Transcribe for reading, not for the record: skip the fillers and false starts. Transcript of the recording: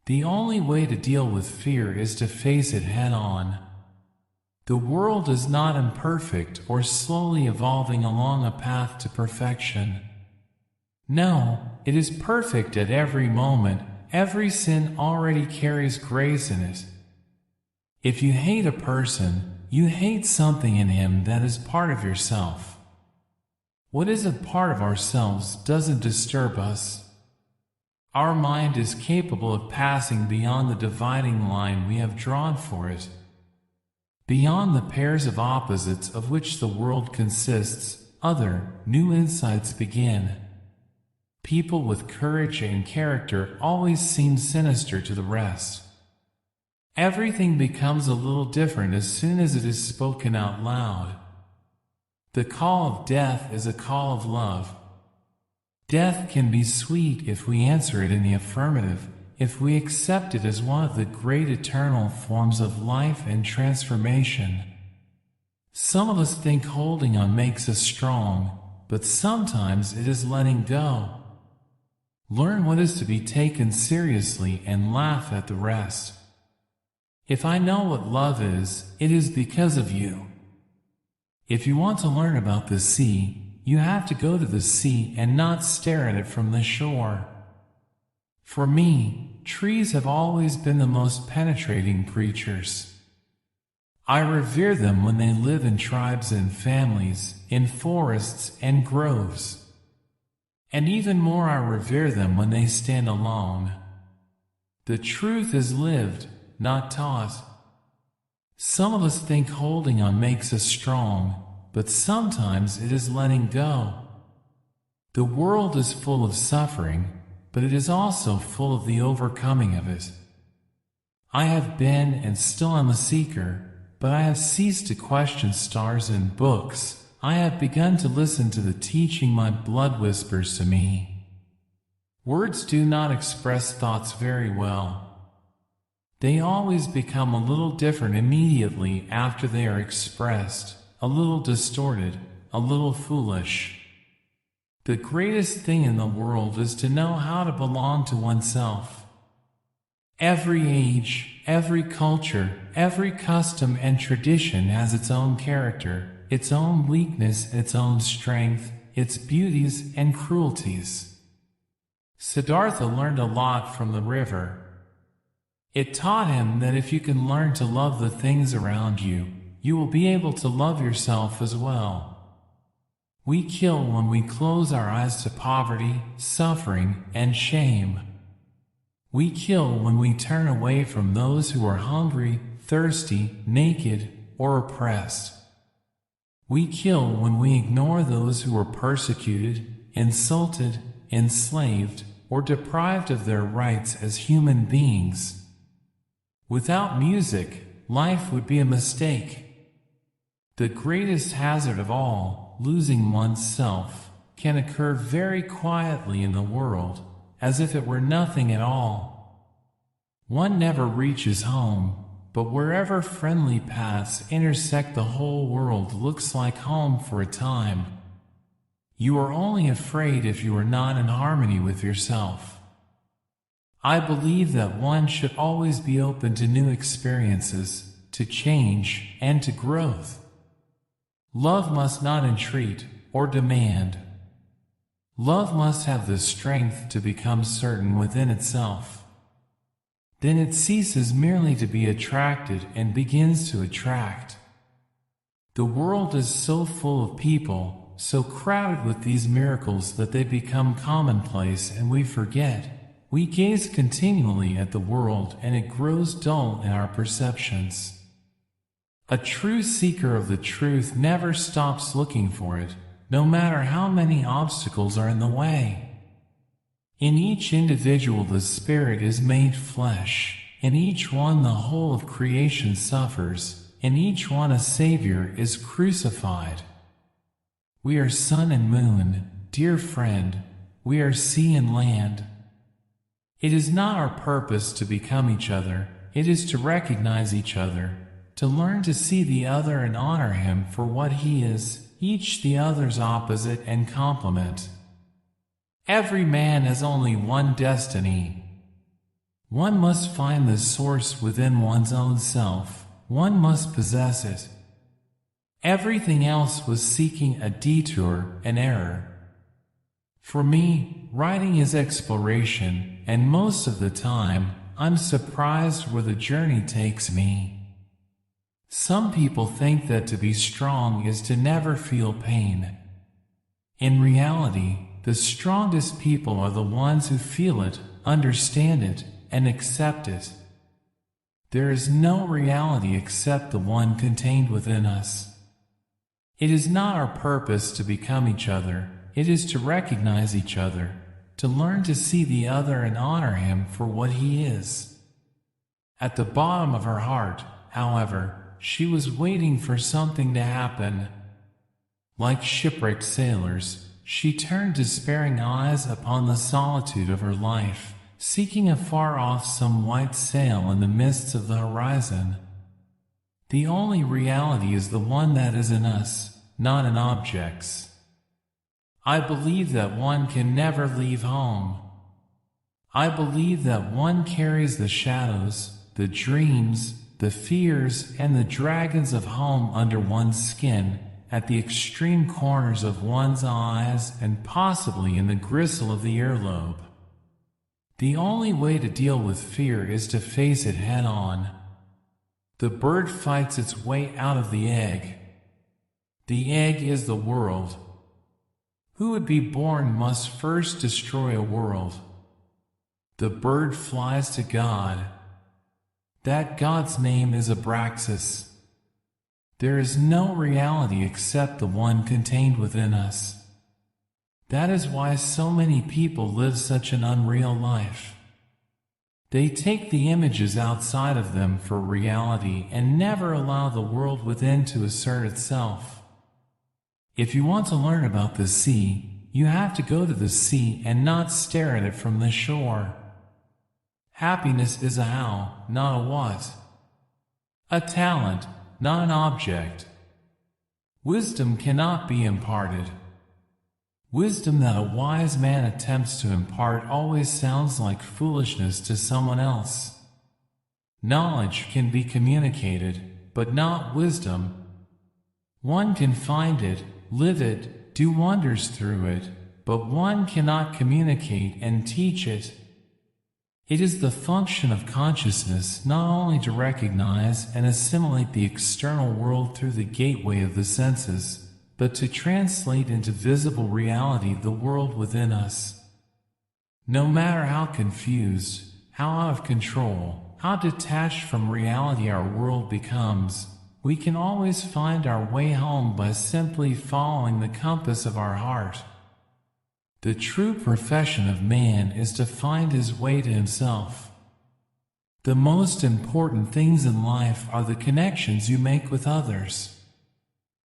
The only way to deal with fear is to face it head on. The world is not imperfect or slowly evolving along a path to perfection. No, it is perfect at every moment. Every sin already carries grace in it. If you hate a person, you hate something in him that is part of yourself. What isn't part of ourselves doesn't disturb us. Our mind is capable of passing beyond the dividing line we have drawn for it. Beyond the pairs of opposites of which the world consists, other, new insights begin. People with courage and character always seem sinister to the rest. Everything becomes a little different as soon as it is spoken out loud. The call of death is a call of love. Death can be sweet if we answer it in the affirmative, if we accept it as one of the great eternal forms of life and transformation. Some of us think holding on makes us strong, but sometimes it is letting go. Learn what is to be taken seriously and laugh at the rest. If I know what love is, it is because of you. If you want to learn about the sea, you have to go to the sea and not stare at it from the shore. For me, trees have always been the most penetrating creatures. I revere them when they live in tribes and families, in forests and groves. And even more I revere them when they stand alone. The truth is lived, not taught. Some of us think holding on makes us strong, but sometimes it is letting go. The world is full of suffering, but it is also full of the overcoming of it. I have been and still am a seeker, but I have ceased to question stars and books. I have begun to listen to the teaching my blood whispers to me. Words do not express thoughts very well. They always become a little different immediately after they are expressed, a little distorted, a little foolish. The greatest thing in the world is to know how to belong to oneself. Every age, every culture, every custom and tradition has its own character, its own weakness, its own strength, its beauties and cruelties. Siddhartha learned a lot from the river. It taught him that if you can learn to love the things around you, you will be able to love yourself as well. We kill when we close our eyes to poverty, suffering, and shame. We kill when we turn away from those who are hungry, thirsty, naked, or oppressed. We kill when we ignore those who are persecuted, insulted, enslaved, or deprived of their rights as human beings. Without music, life would be a mistake. The greatest hazard of all, losing oneself, can occur very quietly in the world, as if it were nothing at all. One never reaches home, but wherever friendly paths intersect, the whole world looks like home for a time. You are only afraid if you are not in harmony with yourself. I believe that one should always be open to new experiences, to change, and to growth. Love must not entreat or demand. Love must have the strength to become certain within itself. Then it ceases merely to be attracted and begins to attract. The world is so full of people, so crowded with these miracles that they become commonplace and we forget. We gaze continually at the world and it grows dull in our perceptions. A true seeker of the truth never stops looking for it, no matter how many obstacles are in the way. In each individual the Spirit is made flesh, in each one the whole of creation suffers, in each one a Savior is crucified. We are sun and moon, dear friend, we are sea and land. It is not our purpose to become each other, it is to recognize each other, to learn to see the other and honor him for what he is, each the other's opposite and complement. Every man has only one destiny. One must find the source within one's own self. One must possess it. Everything else was seeking a detour, an error. For me, writing is exploration, and most of the time, I'm surprised where the journey takes me. Some people think that to be strong is to never feel pain. In reality, the strongest people are the ones who feel it, understand it, and accept it. There is no reality except the one contained within us. It is not our purpose to become each other, it is to recognize each other, to learn to see the other and honor him for what he is. At the bottom of her heart, however, she was waiting for something to happen. Like shipwrecked sailors, she turned despairing eyes upon the solitude of her life, seeking afar off some white sail in the mists of the horizon. The only reality is the one that is in us, not in objects. I believe that one can never leave home. I believe that one carries the shadows, the dreams, the fears, and the dragons of home under one's skin, at the extreme corners of one's eyes, and possibly in the gristle of the earlobe. The only way to deal with fear is to face it head on. The bird fights its way out of the egg. The egg is the world. Who would be born must first destroy a world. The bird flies to God. That God's name is Abraxas. There is no reality except the one contained within us. That is why so many people live such an unreal life. They take the images outside of them for reality and never allow the world within to assert itself. If you want to learn about the sea, you have to go to the sea and not stare at it from the shore. Happiness is a how, not a what. A talent, not an object. Wisdom cannot be imparted. Wisdom that a wise man attempts to impart always sounds like foolishness to someone else. Knowledge can be communicated, but not wisdom. One can find it, live it, do wonders through it, but one cannot communicate and teach it. It is the function of consciousness not only to recognize and assimilate the external world through the gateway of the senses, but to translate into visible reality the world within us. No matter how confused, how out of control, how detached from reality our world becomes, we can always find our way home by simply following the compass of our heart. The true profession of man is to find his way to himself. The most important things in life are the connections you make with others.